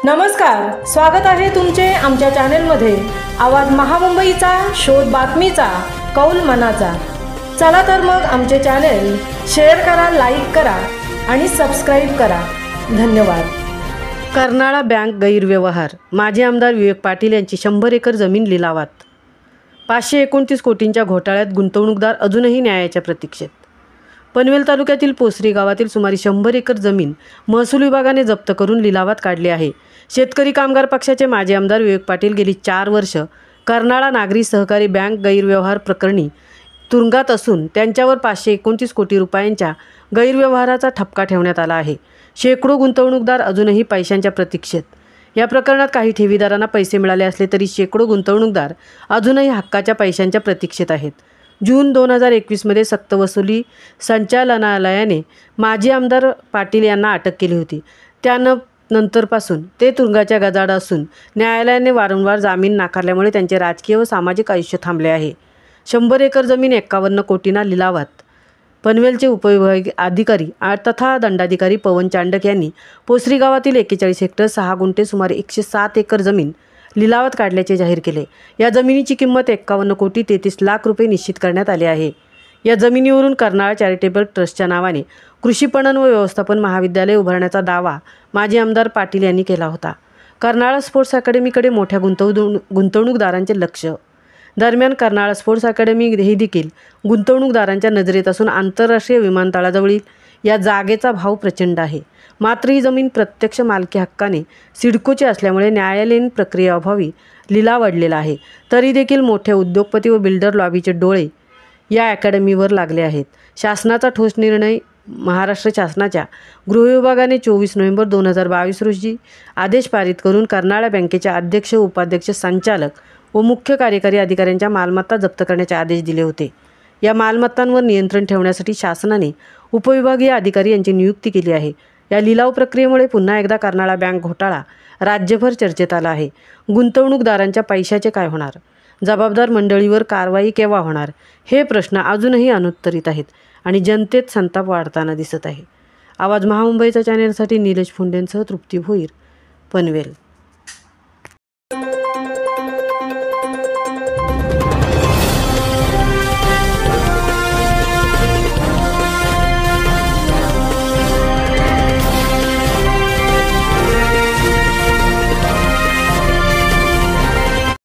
नमस्कार, स्वागत आहे तुमचे आमच्या चॅनेलमध्ये। आवाज महामुंबईचा, शोध बातमीचा, कौल मनाचा। चला तर मग आमचे चॅनेल शेअर करा, लाईक करा आणि सबस्क्राइब करा। धन्यवाद। कर्नाळा बँक गैरव्यवहार। माजी आमदार विवेक पाटील यांची 100 एकर जमीन लिलावात। 529 कोटींच्या घोटाळ्यात गुंतवणूकदार अजूनही न्यायाच्या प्रतीक्षेत। पनवेल तालुक्यातील पोसरी गावातील सुमारे 100 एकर जमीन महसूल विभागाने जप्त करून लिलावात काढली आहे। शेतकरी कामगार पक्षाचे माजी आमदार विवेक पाटील गेली 4 वर्ष कर्नाळा नागरी सहकारी बँक गैरव्यवहार प्रकरणी तुरुंगात असून त्यांच्यावर 529 कोटी रुपयांच्या गैरव्यवहाराचा ठपका ठेवण्यात आला आहे। शेकडो गुंतवणूकदार अजूनही पैशांच्या प्रतीक्षेत। या प्रकरणात काही ठेवीदारांना पैसे मिळाले असले तरी शेकडो गुंतवणूकदार अजूनही हक्काच्या पैशांच्या प्रतीक्षेत आहेत। जून 2021 मध्ये सक्तवसुली संचालनालयाने माजी आमदार पाटील यांना अटक केली होती। त्यानंतरपासून ते तुरुंगाच्या गजाआड असून न्यायालयाने वारंवार जामीन नाकारल्यामुळे त्यांचे राजकीय व सामाजिक आयुष्य थांबले आहे। 100 एकर जमीन 51 कोटींना लिलावात। पनवेलचे उपविभागीय अधिकारी तथा दंडाधिकारी पवन चांडक यांनी पोसरी गावातील 41 हेक्टर 6 गुंठे सुमारे 107 एकर जमीन लिलावात काढल्याचे जाहीर केले। या जमिनीची किंमत 51 कोटी 33 लाख रुपये निश्चित करण्यात आले आहे। या जमिनीवरून कर्नाळा चॅरिटेबल ट्रस्टच्या नावाने कृषी पणन व व्यवस्थापन महाविद्यालय उभारण्याचा दावा माजी आमदार पाटील यांनी केला होता। कर्नाळा स्पोर्ट्स अकॅडमीकडे मोठ्या गुंतवणूकदारांचे लक्ष। दरम्यान कर्नाळा स्पोर्ट्स अकॅडमी ही देखील गुंतवणूकदारांच्या नजरेत असून आंतरराष्ट्रीय विमानतळाजवळील या जागेचा भाव प्रचंड आहे। मात्र ही जमीन प्रत्यक्ष मालकी हक्काने सिडकोची असल्यामुळे न्यायालयीन प्रक्रियेअभावी लिलाव अडलेला आहे। तरी देखील मोठे उद्योगपती व बिल्डर लॉबीचे डोळे या अकॅडमीवर लागले आहेत। शासनाचा ठोस निर्णय। महाराष्ट्र शासनाच्या गृह विभागाने 24 नोव्हेंबर 2022 रोजी आदेश पारित करून कर्नाळा बँकेचे अध्यक्ष, उपाध्यक्ष, संचालक व मुख्य कार्यकारी अधिकाऱ्यांच्या मालमत्ता जप्त करण्याचे आदेश दिले होते। या मालमत्तांवर नियंत्रण ठेवण्यासाठी शासनाने उपविभागीय अधिकारी यांची नियुक्ती केली आहे। या लिलाव प्रक्रियेमुळे पुन्हा एकदा कर्नाळा बँक घोटाळा राज्यभर चर्चेत आला आहे। गुंतवणूकदारांच्या पैशाचे काय होणार? जबाबदार मंडळीवर कारवाई केव्हा होणार? हे प्रश्न अजूनही अनुत्तरित आहेत आणि जनतेत संताप वाढताना दिसत आहे। आवाज महामुंबईच्या चॅनेलसाठी निलेश फुंडेंसह तृप्ती भोईर, पनवेल।